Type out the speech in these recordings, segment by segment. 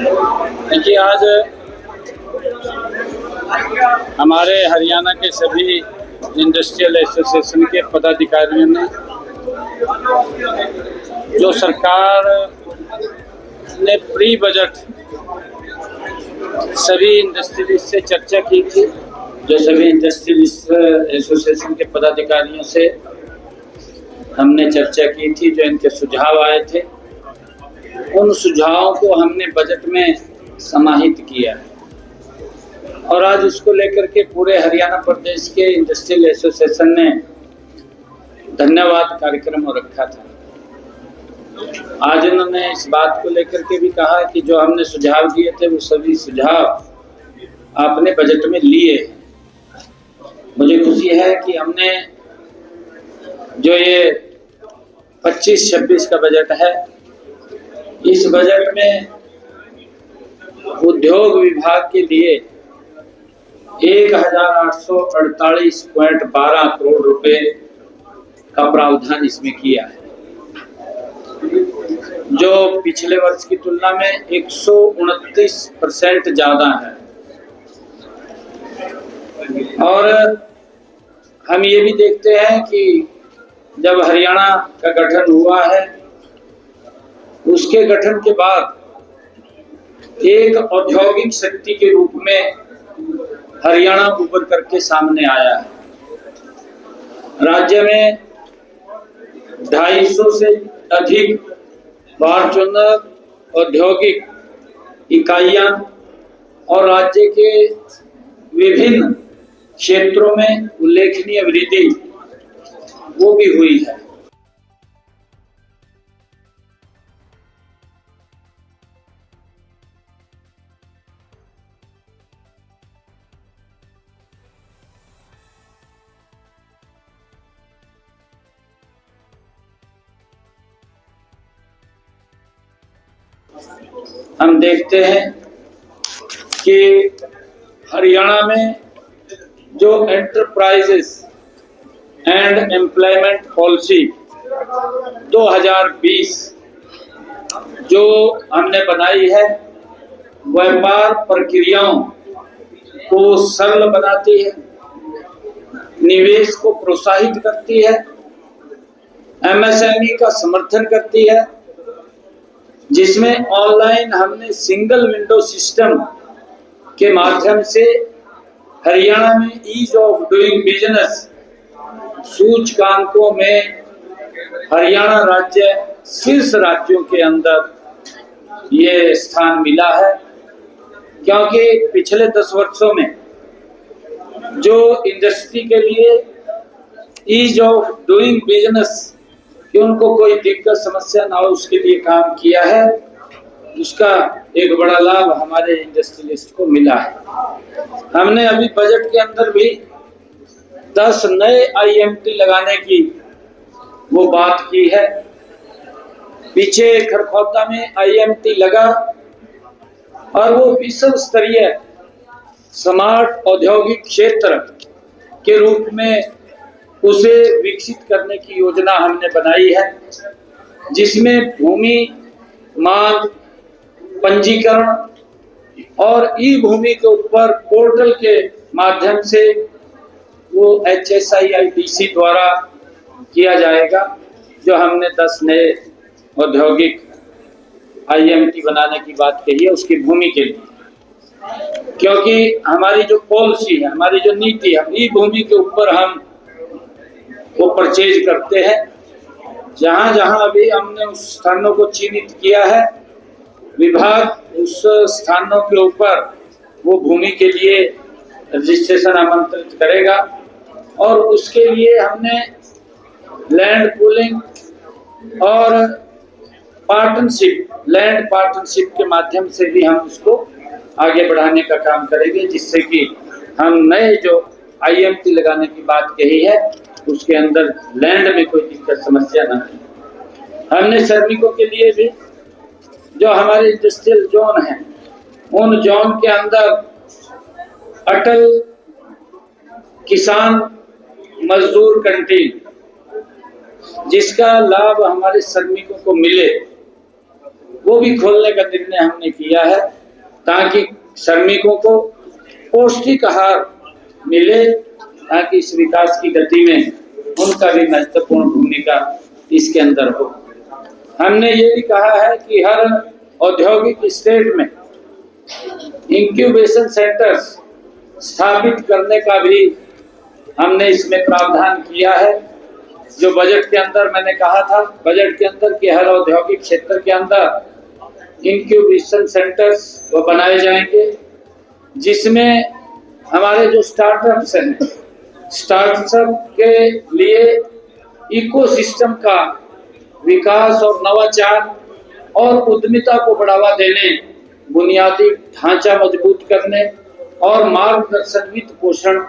देखिए, आज हमारे हरियाणा के सभी इंडस्ट्रियल एसोसिएशन के पदाधिकारियों ने जो सरकार ने प्री बजट सभी इंडस्ट्रियलिस्ट से चर्चा की थी, जो सभी इंडस्ट्रियलिस्ट एसोसिएशन के पदाधिकारियों से हमने चर्चा की थी, जो इनके सुझाव आए थे, उन सुझावों को हमने बजट में समाहित किया है और आज इसको लेकर के पूरे हरियाणा प्रदेश के इंडस्ट्रियल एसोसिएशन ने धन्यवाद कार्यक्रम रखा था। आज उन्होंने इस बात को लेकर के भी कहा कि जो हमने सुझाव दिए थे वो सभी सुझाव आपने बजट में लिए। मुझे खुशी है कि हमने जो ये 25-26 का बजट है, इस बजट में उद्योग विभाग के लिए 1848.12 करोड़ रुपए का प्रावधान इसमें किया है, जो पिछले वर्ष की तुलना में 129% ज्यादा है। और हम ये भी देखते हैं कि जब हरियाणा का गठन हुआ है, उसके गठन के बाद एक औद्योगिक शक्ति के रूप में हरियाणा उभर करके सामने आया है। राज्य में 250 से अधिक फॉर्च्यूनर औद्योगिक इकाइयां और राज्य के विभिन्न क्षेत्रों में उल्लेखनीय वृद्धि वो भी हुई है। हम देखते हैं कि हरियाणा में जो एंटरप्राइजेस एंड एम्प्लॉयमेंट पॉलिसी 2020 जो हमने बनाई है, व्यापार प्रक्रियाओं को सरल बनाती है, निवेश को प्रोत्साहित करती है, एमएसएमई का समर्थन करती है, जिसमें ऑनलाइन हमने सिंगल विंडो सिस्टम के माध्यम से हरियाणा में ईज ऑफ डूइंग बिजनेस सूचकांकों में हरियाणा राज्य शीर्ष राज्यों के अंदर ये स्थान मिला है। क्योंकि पिछले 10 वर्षों में जो इंडस्ट्री के लिए ईज ऑफ डूइंग बिजनेस कि उनको कोई दिक्कत समस्या ना हो उसके लिए काम किया है, उसका एक बड़ा लाभ हमारे इंडस्ट्रियलिस्ट को मिला है। हमने अभी बजट के अंदर भी 10 नए आईएमटी लगाने की वो बात की है। पीछे खरखौदा में आईएमटी लगा और वो विश्व स्तरीय स्मार्ट औद्योगिक क्षेत्र के रूप में उसे विकसित करने की योजना हमने बनाई है, जिसमें भूमि मांग पंजीकरण और ई भूमि के ऊपर पोर्टल के माध्यम से वो HSIIDC द्वारा किया जाएगा। जो हमने 10 नए औद्योगिक IMT बनाने की बात कही है उसकी भूमि के लिए, क्योंकि हमारी जो पॉलिसी है, हमारी जो नीति है, ई भूमि के ऊपर हम वो परचेज करते हैं। जहां जहां अभी हमने उस स्थानों को चिन्हित किया है, विभाग उस स्थानों के ऊपर वो भूमि के लिए रजिस्ट्रेशन आमंत्रित करेगा और उसके लिए हमने लैंड पूलिंग और पार्टनरशिप, लैंड पार्टनरशिप के माध्यम से भी हम उसको आगे बढ़ाने का काम करेंगे, जिससे कि हम नए जो IMT लगाने की बात कही है उसके अंदर लैंड में कोई दिक्कत समस्या ना हो। हमने श्रमिकों के लिए भी जो हमारे इंडस्ट्रियल जोन है, उन जोन के अंदर अटल किसान मजदूर कैंटीन जिसका लाभ हमारे श्रमिकों को मिले, वो भी खोलने का निर्णय हमने किया है, ताकि श्रमिकों को पौष्टिक आहार मिले, ताकि इस विकास की गति में उनका भी महत्वपूर्ण भूमिका इसके अंदर हो। हमने ये भी कहा है कि हर औद्योगिक स्टेट में इंक्यूबेशन सेंटर्स स्थापित करने का भी हमने इसमें प्रावधान किया है। जो बजट के अंदर मैंने कहा था, बजट के अंदर कि हर औद्योगिक क्षेत्र के अंदर इंक्यूबेशन सेंटर्स वो बनाए जाएंगे, जिसमें हमारे जो स्टार्टअप्स हैं, स्टार्टअप के लिए इकोसिस्टम का विकास और नवाचार और उद्यमिता को बढ़ावा देने, बुनियादी ढांचा मजबूत करने और मार्गदर्शन वित्त पोषण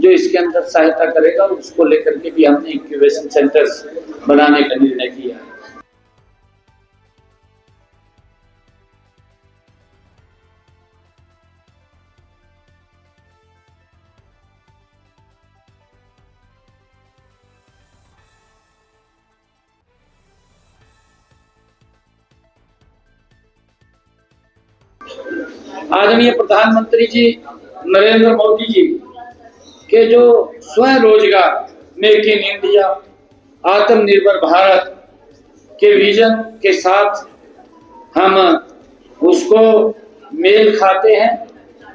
जो इसके अंदर सहायता करेगा, उसको लेकर के भी हमने इंक्यूबेशन सेंटर्स बनाने का निर्णय किया है। आदरणीय प्रधानमंत्री जी नरेंद्र मोदी जी के जो स्वयं रोजगार, मेक इन इंडिया, आत्मनिर्भर भारत के विजन के साथ हम उसको मेल खाते हैं,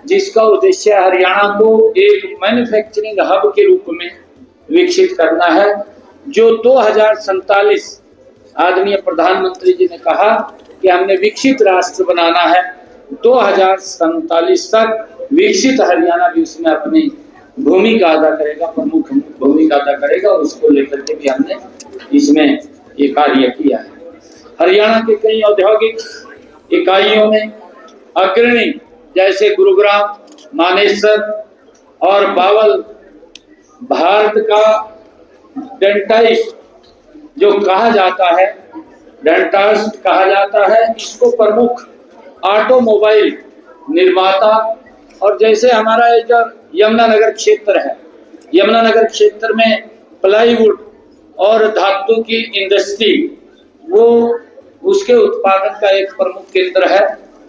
जिसका उद्देश्य हरियाणा को एक मैन्युफैक्चरिंग हब के रूप में विकसित करना है, जो 2047 आदरणीय प्रधानमंत्री जी ने कहा कि हमने विकसित राष्ट्र बनाना है। 2047 तक विकसित हरियाणा भी उसमें अपनी भूमिका अदा करेगा, प्रमुख भूमिका अदा करेगा। उसको लेकर के भी हमने इसमें ये कार्य किया है। हरियाणा के कई औद्योगिक इकाइयों में अग्रणी जैसे गुरुग्राम, मानेसर और बावल भारत का डेंटाइस्ट जो कहा जाता है, डेंटाइस्ट कहा जाता है, इसको प्रमुख ऑटोमोबाइल निर्माता, और जैसे हमारा इधर यमुनानगर क्षेत्र है, यमुनानगर क्षेत्र में प्लाईवुड और धातु की इंडस्ट्री, वो उसके उत्पादन का एक प्रमुख केंद्र है।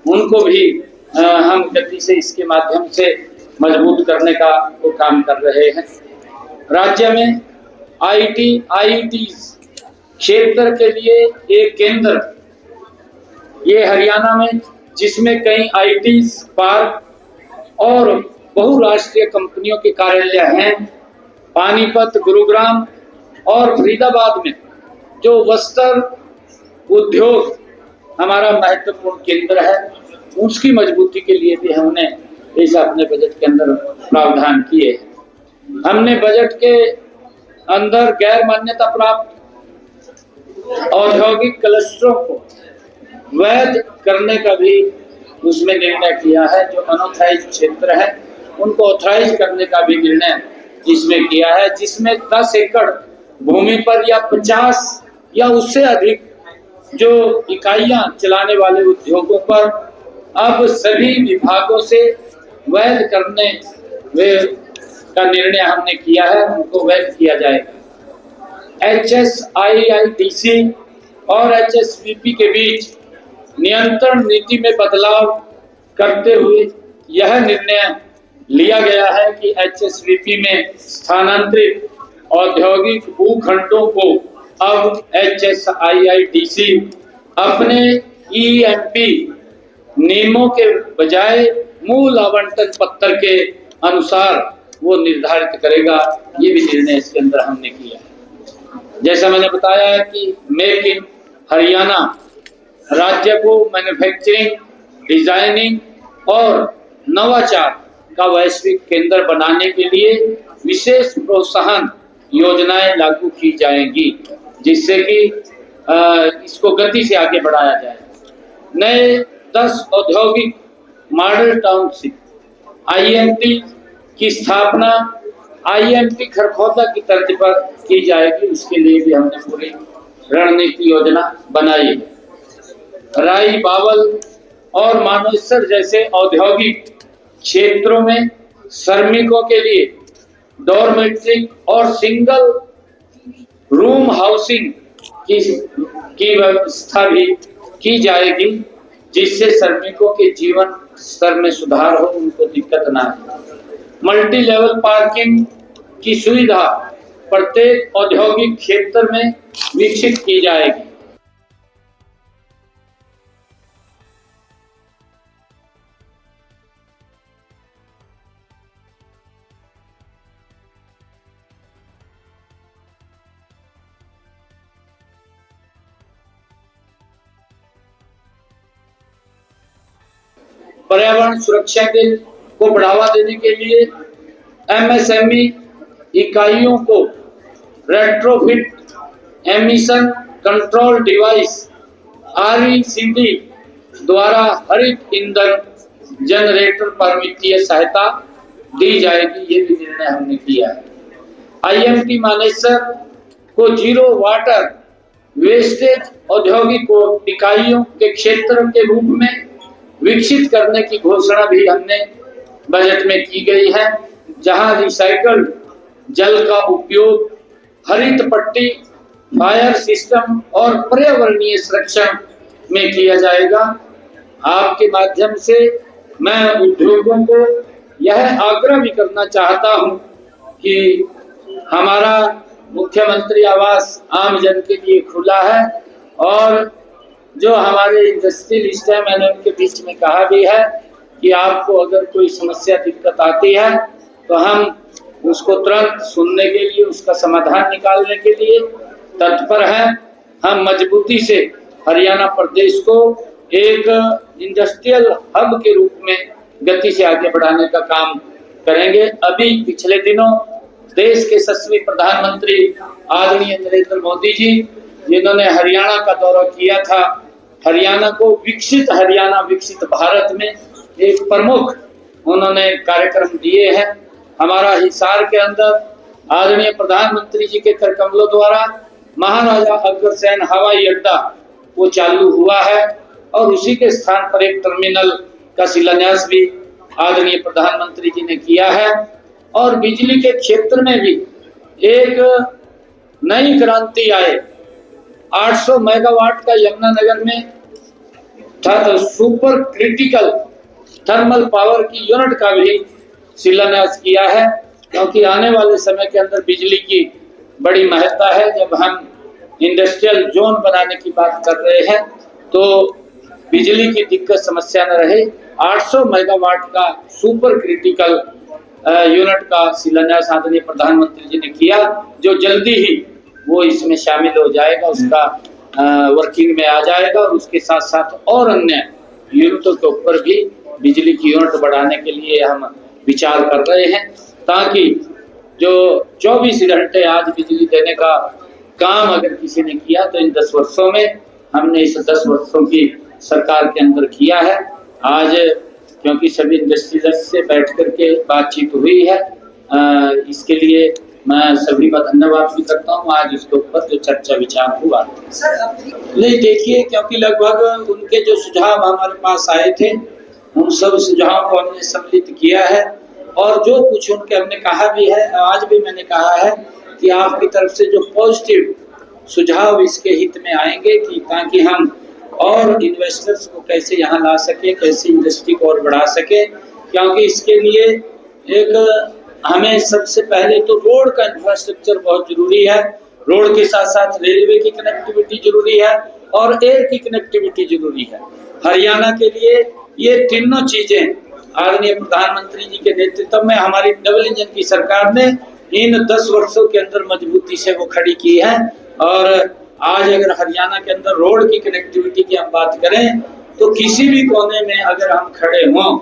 उनको भी हम गति से इसके माध्यम से मजबूत करने का वो काम कर रहे हैं। राज्य में आईटी क्षेत्र के लिए एक केंद्र ये हरियाणा में, जिसमें कई आईटी पार्क और बहुराष्ट्रीय कंपनियों के कार्यालय हैं। पानीपत, गुरुग्राम और फरीदाबाद में जो वस्त्र उद्योग हमारा महत्वपूर्ण केंद्र है, उसकी मजबूती के लिए भी हमने इस अपने बजट के अंदर प्रावधान किए। हमने बजट के अंदर गैर मान्यता प्राप्त औद्योगिक क्लस्टरों को वैध करने का भी उसमें निर्णय किया है। जो अनऑथराइज क्षेत्र है उनको ऑथराइज करने का भी निर्णय इसमें किया है, जिसमें 10 एकड़ भूमि पर या 50 या उससे अधिक जो इकाइयां चलाने वाले उद्योगों पर अब सभी विभागों से वैध करने का निर्णय हमने किया है, उनको वैध किया जाएगा। HSIIDC और HSVP के बीच नियंत्रण नीति में बदलाव करते हुए यह निर्णय लिया गया है कि HSVP में स्थानांतरित औद्योगिक भूखंडों को अब HSIIDC अपने EMP नियमों के बजाय मूल आवंटन पत्र के अनुसार वो निर्धारित करेगा। ये भी निर्णय इसके अंदर हमने किया है। जैसा मैंने बताया है कि मेक इन हरियाणा राज्य को मैन्युफैक्चरिंग, डिजाइनिंग और नवाचार का वैश्विक केंद्र बनाने के लिए विशेष प्रोत्साहन योजनाएं लागू की जाएंगी, जिससे कि इसको गति से आगे बढ़ाया जाए। नए 10 औद्योगिक मॉडल टाउनशिप IMT की स्थापना IMT खरखौदा की तर्ज पर की जाएगी। उसके लिए भी हमने पूरी रणनीति योजना बनाई। राई, बावल और मानेसर जैसे औद्योगिक क्षेत्रों में श्रमिकों के लिए डॉर्मेट्री और सिंगल रूम हाउसिंग की व्यवस्था भी की जाएगी, जिससे श्रमिकों के जीवन स्तर में सुधार हो, उनको दिक्कत ना हो। मल्टी लेवल पार्किंग की सुविधा प्रत्येक औद्योगिक क्षेत्र में विकसित की जाएगी। पर्यावरण सुरक्षा को बढ़ावा देने के लिए एमएसएमई इकाइयों को रेट्रोफिट एमिशन कंट्रोल डिवाइस आरईसीडी द्वारा हरित ईंधन जनरेटर पर वित्तीय सहायता दी जाएगी। ये भी निर्णय हमने किया है। आईएमटी मानेसर को जीरो वाटर वेस्टेज औद्योगिक इकाइयों के क्षेत्र के रूप में विकसित करने की घोषणा भी हमने बजट में की गई है, जहां रिसाइकल्ड जल का उपयोग हरित पट्टी, फायर सिस्टम और पर्यावरणीय संरक्षण में किया जाएगा। आपके माध्यम से मैं उद्योगों को यह आग्रह भी करना चाहता हूं कि हमारा मुख्यमंत्री आवास आम जन के लिए खुला है, और जो हमारे इंडस्ट्रियलिस्ट है, मैंने उनके बीच में कहा भी है कि आपको अगर कोई समस्या दिक्कत आती है तो हम उसको तुरंत सुनने के लिए, उसका समाधान निकालने के लिए तत्पर हैं। हम मजबूती से हरियाणा प्रदेश को एक इंडस्ट्रियल हब के रूप में गति से आगे बढ़ाने का काम करेंगे। अभी पिछले दिनों देश के यशस्वी प्रधानमंत्री आदरणीय नरेंद्र मोदी जी, जिन्होंने हरियाणा का दौरा किया था, हरियाणा को विकसित हरियाणा विकसित भारत में एक प्रमुख उन्होंने कार्यक्रम दिए हैं। हमारा हिसार के अंदर आदरणीय प्रधानमंत्री जी के कर कमलों द्वारा महाराजा अग्रसेन हवाई अड्डा वो चालू हुआ है, और उसी के स्थान पर एक टर्मिनल का शिलान्यास भी आदरणीय प्रधानमंत्री जी ने किया है। और बिजली के क्षेत्र में भी एक नई क्रांति आए। 800 मेगावाट का यमुनानगर में सुपर क्रिटिकल थर्मल पावर की यूनिट का भी शिलान्यास किया है, क्योंकि आने वाले समय के अंदर बिजली की बड़ी महत्ता है। जब हम इंडस्ट्रियल जोन बनाने की बात कर रहे हैं तो बिजली की दिक्कत समस्या न रहे। 800 मेगावाट का सुपर क्रिटिकल यूनिट का शिलान्यास आदरणीय प्रधानमंत्री जी ने किया, जो जल्दी ही वो इसमें शामिल हो जाएगा, उसका वर्किंग में आ जाएगा, और उसके साथ साथ और अन्य यूनिटों के ऊपर भी बिजली की यूनिट बढ़ाने के लिए हम विचार कर रहे हैं, ताकि जो 24 घंटे आज बिजली देने का काम अगर किसी ने किया तो इन 10 वर्षों में हमने इस 10 वर्षों की सरकार के अंदर किया है। आज क्योंकि सभी इंडस्ट्रियलिस्ट से बैठ करके बातचीत हुई है, इसके लिए मैं सभी का धन्यवाद भी करता हूँ। आज इसके ऊपर जो चर्चा विचार हुआ नहीं, देखिए, क्योंकि लगभग उनके जो सुझाव हमारे पास आए थे उन सब सुझावों को हमने सम्मिलित किया है, और जो कुछ उनके हमने कहा भी है, आज भी मैंने कहा है कि आपकी तरफ से जो पॉजिटिव सुझाव इसके हित में आएंगे, कि ताकि हम और इन्वेस्टर्स को कैसे यहाँ ला सके, कैसे इंडस्ट्री को और बढ़ा सके, क्योंकि इसके लिए एक हमें सबसे पहले तो रोड का इंफ्रास्ट्रक्चर बहुत जरूरी है। रोड के साथ साथ रेलवे की कनेक्टिविटी जरूरी है और एयर की कनेक्टिविटी जरूरी है। हरियाणा के लिए ये तीनों चीजें आदरणीय प्रधानमंत्री जी के नेतृत्व में हमारी डबल इंजन की सरकार ने इन 10 वर्षों के अंदर मजबूती से वो खड़ी की है। और आज अगर हरियाणा के अंदर रोड की कनेक्टिविटी की हम बात करें तो किसी भी कोने में अगर हम खड़े हों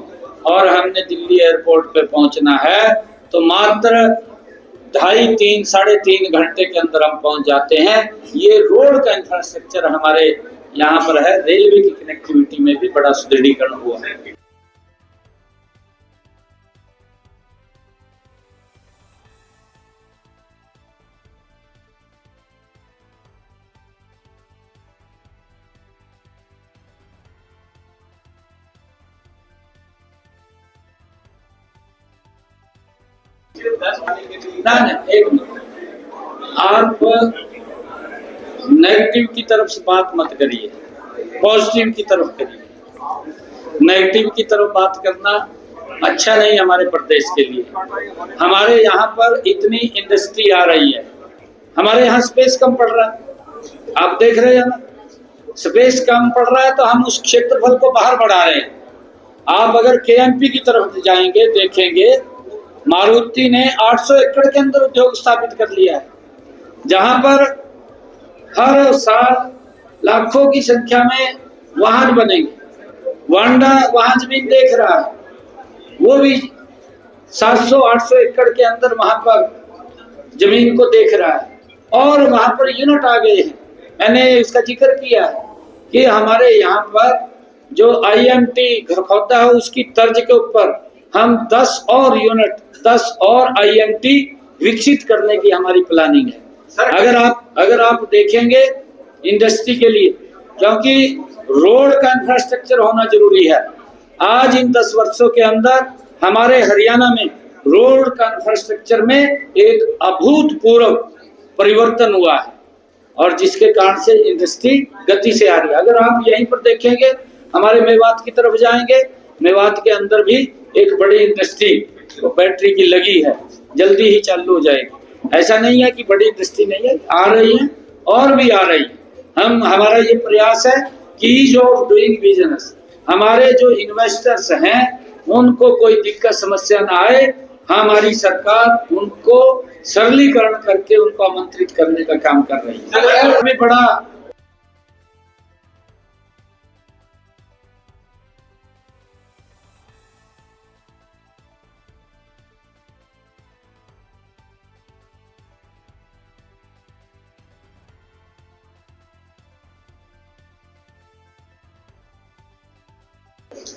और हमने दिल्ली एयरपोर्ट पे पहुंचना है तो मात्र 2.5, 3 घंटे के अंदर हम पहुंच जाते हैं। ये रोड का इंफ्रास्ट्रक्चर हमारे यहाँ पर है। रेलवे की कनेक्टिविटी में भी बड़ा सुदृढ़ीकरण हुआ है। ना एक आप नेगेटिव की तरफ से बात मत करिए। पॉजिटिव की तरफ करिए, नेगेटिव की तरफ बात करना अच्छा नहीं हमारे प्रदेश के लिए। हमारे यहाँ पर इतनी इंडस्ट्री आ रही है, हमारे यहाँ स्पेस कम पड़ रहा है, आप देख रहे हैं ना, स्पेस कम पड़ रहा है तो हम उस क्षेत्रफल को बाहर बढ़ा रहे हैं। आप अगर केएमपी की तरफ जाएंगे, देखेंगे मारुति ने 800 एकड़ के अंदर उद्योग स्थापित कर लिया है, जहां पर हर साल लाखों की संख्या में वाहन बनेंगे। वांडा वहां जमीन देख रहा है, वो भी 700-800 एकड़ के अंदर वहां पर जमीन को देख रहा है, और वहां पर यूनिट आ गए हैं। मैंने इसका जिक्र किया है कि हमारे यहाँ पर जो आईएमटी घरखौदा है, उसकी तर्ज के ऊपर हम 10 और यूनिट, 10 और आईएमटी विकसित करने की हमारी प्लानिंग है। अगर आप देखेंगे इंडस्ट्री के लिए, क्योंकि रोड का इंफ्रास्ट्रक्चर होना जरूरी है। आज इन 10 वर्षों के अंदर हमारे हरियाणा में रोड का इंफ्रास्ट्रक्चर में एक अभूतपूर्व परिवर्तन हुआ है, और जिसके कारण से इंडस्ट्री गति से आ रही है। अगर आप यहीं पर देखेंगे, हमारे मेवात की तरफ जाएंगे, मेवात के अंदर भी एक बड़ी इंडस्ट्री बैटरी की लगी है, जल्दी ही चालू हो जाएगी। ऐसा नहीं है कि बड़ी इंडस्ट्री नहीं है, आ रही है और भी आ रही है। हमारा ये प्रयास है कि ईज ऑफ डूइंग बिजनेस, हमारे जो इन्वेस्टर्स हैं उनको कोई दिक्कत समस्या ना आए। हमारी सरकार उनको सरलीकरण करके उनको आमंत्रित करने का काम कर रही है। अभी बड़ा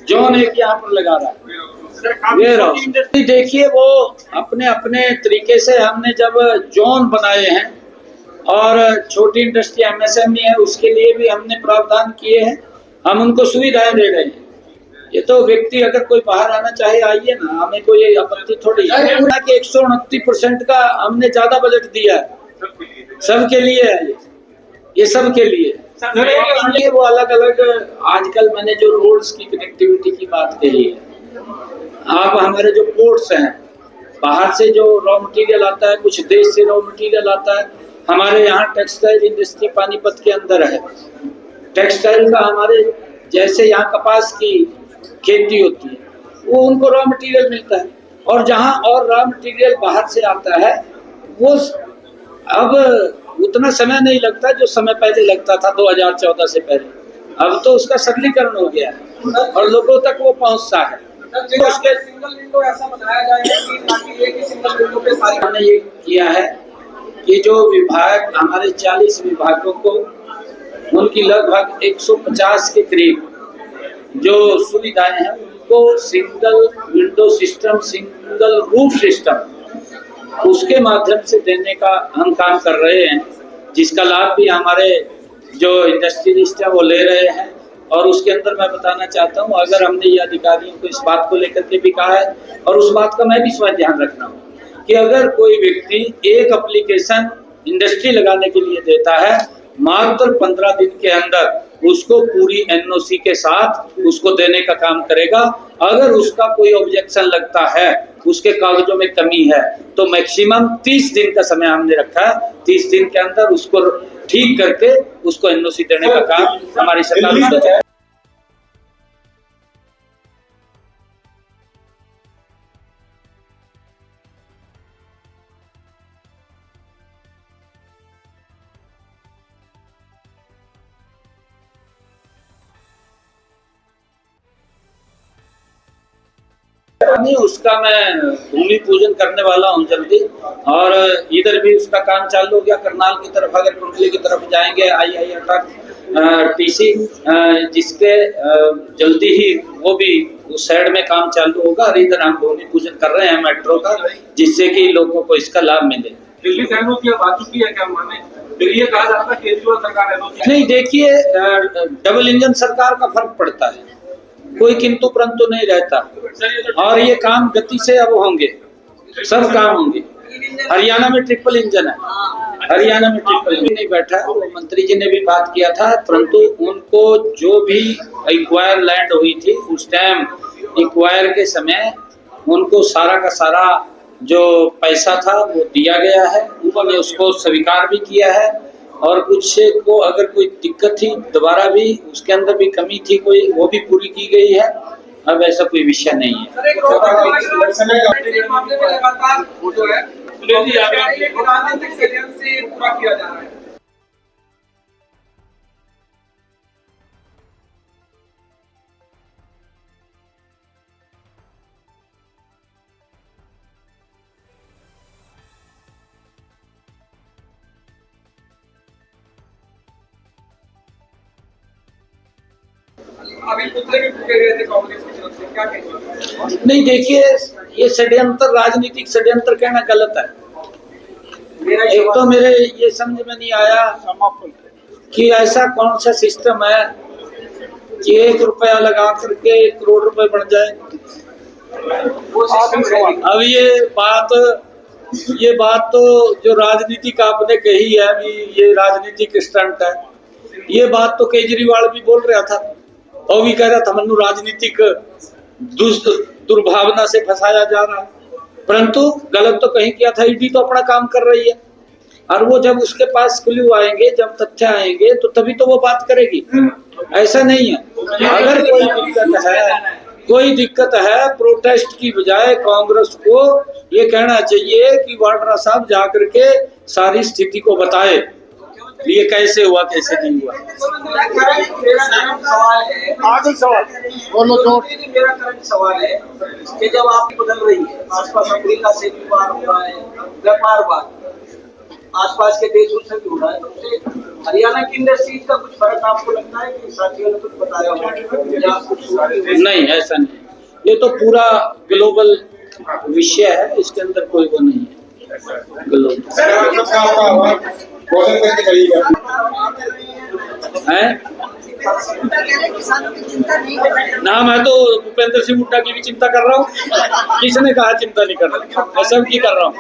जोन एक यहाँ पर लगा रहा है। ये देखिए, वो अपने अपने तरीके से हमने जब जोन बनाए हैं, और छोटी इंडस्ट्री एमएसएमई है, उसके लिए भी हमने प्रावधान किए हैं। हम उनको सुविधाएं दे रहे हैं। ये तो व्यक्ति अगर कोई बाहर आना चाहे आइए ना, हमें कोई आपत्ति थोड़ी है। 129% का हमने ज्यादा बजट दिया है, सबके लिए है ये सबके लिए। वो अलग अलग, आजकल मैंने जो रोड्स की कनेक्टिविटी की बात कही है, आप हमारे जो पोर्ट्स हैं, बाहर से जो रॉ मटेरियल आता है, कुछ देश से रॉ मटेरियल आता है, हमारे यहाँ टेक्सटाइल इंडस्ट्री पानीपत के अंदर है। टेक्सटाइल का हमारे जैसे यहाँ कपास की खेती होती है, वो उनको रॉ मटेरियल मिलता है, और जहाँ और रॉ मटेरियल बाहर से आता है, वो अब उतना समय नहीं लगता जो समय पहले लगता था 2014 से पहले। अब तो उसका सरलीकरण हो गया है और लोगों तक वो पहुंचता है। तो उसके सिंगल विंडो ऐसा बनाया जाएगा कि ताकि एक ही सिंगल विंडो पे सारी, हमने ये किया है कि जो विभाग, हमारे 40 विभागों को, उनकी लगभग 150 के करीब जो सुविधाएं हैं, उनको single window system, single roof system, उसके माध्यम से देने का हम काम कर रहे हैं, जिसका लाभ भी हमारे जो इंडस्ट्रियलिस्ट है वो ले रहे हैं। और उसके अंदर मैं बताना चाहता हूँ, अगर हमने ये अधिकारियों को इस बात को लेकर के भी कहा है, और उस बात का मैं भी स्वयं ध्यान रखना हूँ कि अगर कोई व्यक्ति एक एप्लीकेशन इंडस्ट्री लगाने के लिए देता है, मात्र 15 दिन के अंदर उसको पूरी एनओसी के साथ उसको देने का काम करेगा। अगर उसका कोई ऑब्जेक्शन लगता है, उसके कागजों में कमी है, तो मैक्सिमम 30 दिन का समय हमने रखा है। 30 दिन के अंदर उसको ठीक करके उसको एनओसी देने का काम हमारी सरकार है। नहीं, उसका मैं भूमि पूजन करने वाला हूँ जल्दी, और इधर भी उसका काम चालू हो गया। करनाल की तरफ, अगर कुंडली की तरफ जाएंगे, IITC, जिसके जल्दी ही वो भी उस साइड में काम चालू होगा। और इधर हम भूमि पूजन कर रहे हैं मेट्रो का, जिससे कि लोगों को इसका लाभ मिले। दिल्ली से की बात चुकी है क्या? माने दिल्ली कहा जाता है केजरीवाल सरकार नहीं, देखिए, डबल इंजन सरकार का फर्क पड़ता है, कोई किंतु परंतु नहीं रहता, और ये काम गति से अब होंगे, सब काम होंगे। हरियाणा में ट्रिपल इंजन है, हरियाणा में ट्रिपल भी नहीं बैठा, वो मंत्री जी ने भी बात किया था, परंतु उनको जो भी एक्वायर लैंड हुई थी उस टाइम एक्वायर के समय उनको सारा का सारा जो पैसा था वो दिया गया है, उन्होंने उसको स्वीकार भी किया है और कुछ को अगर कोई दिक्कत थी दोबारा भी उसके अंदर भी कमी थी कोई, वो भी पूरी की गई है। अब ऐसा कोई विषय नहीं है। मामले में लगातार जो है राजनीतिक षड्यंत्र से पूरा किया जा रहा है। अभी पुतले भी फूके गए थे कांग्रेस की तरफ से, क्या कहेंगे? नहीं देखिए, ये षड्यंत्र राजनीतिक षड्यंत्र कहना गलत है। एक तो मेरे ये समझ में नहीं आया कि ऐसा कौन सा सिस्टम है कि 1 रुपया लगा करके 1 करोड़ रुपए बन जाए। वो सिस्टम अब ये बात तो जो राजनीतिक आपने कही है अभी, ये राजनीतिक स्टंट है। ये बात तो केजरीवाल भी बोल रहा था और भी कह रहा था मनु राजनीतिक दुर्भावना से फंसाया जा रहा है, परंतु गलत तो कहीं किया था। ईडी तो अपना काम कर रही है और वो जब उसके पास क्लू आएंगे, जब तथ्य आएंगे तो तभी तो वो बात करेगी। ऐसा नहीं है। अगर कोई दिक्कत है प्रोटेस्ट की बजाय कांग्रेस को ये कहना चाहिए कि वाड्रा साहब जाकर के सारी स्थिति को बताए, ये कैसे हुआ कैसे नहीं हुआ। मेरा करंट सवाल है कि जब आप बदल रही है, आसपास अफ्रीका से भी बार हो रहा है, व्यापार बार आसपास के देशों से भी हो रहा है, तो उससे हरियाणा की इंडस्ट्रीज का कुछ फर्क आपको लगता है कि साथियों ने कुछ बताया होगा? नहीं, ऐसा नहीं। ये तो पूरा ग्लोबल विषय है, इसके अंदर कोई वो नहीं है। ग्लोबल ना, मैं तो भूपेंद्र सिंह हुड्डा की भी चिंता कर रहा हूँ। किसने कहा चिंता नहीं कर रहा? मैं सब की कर रहा हूँ।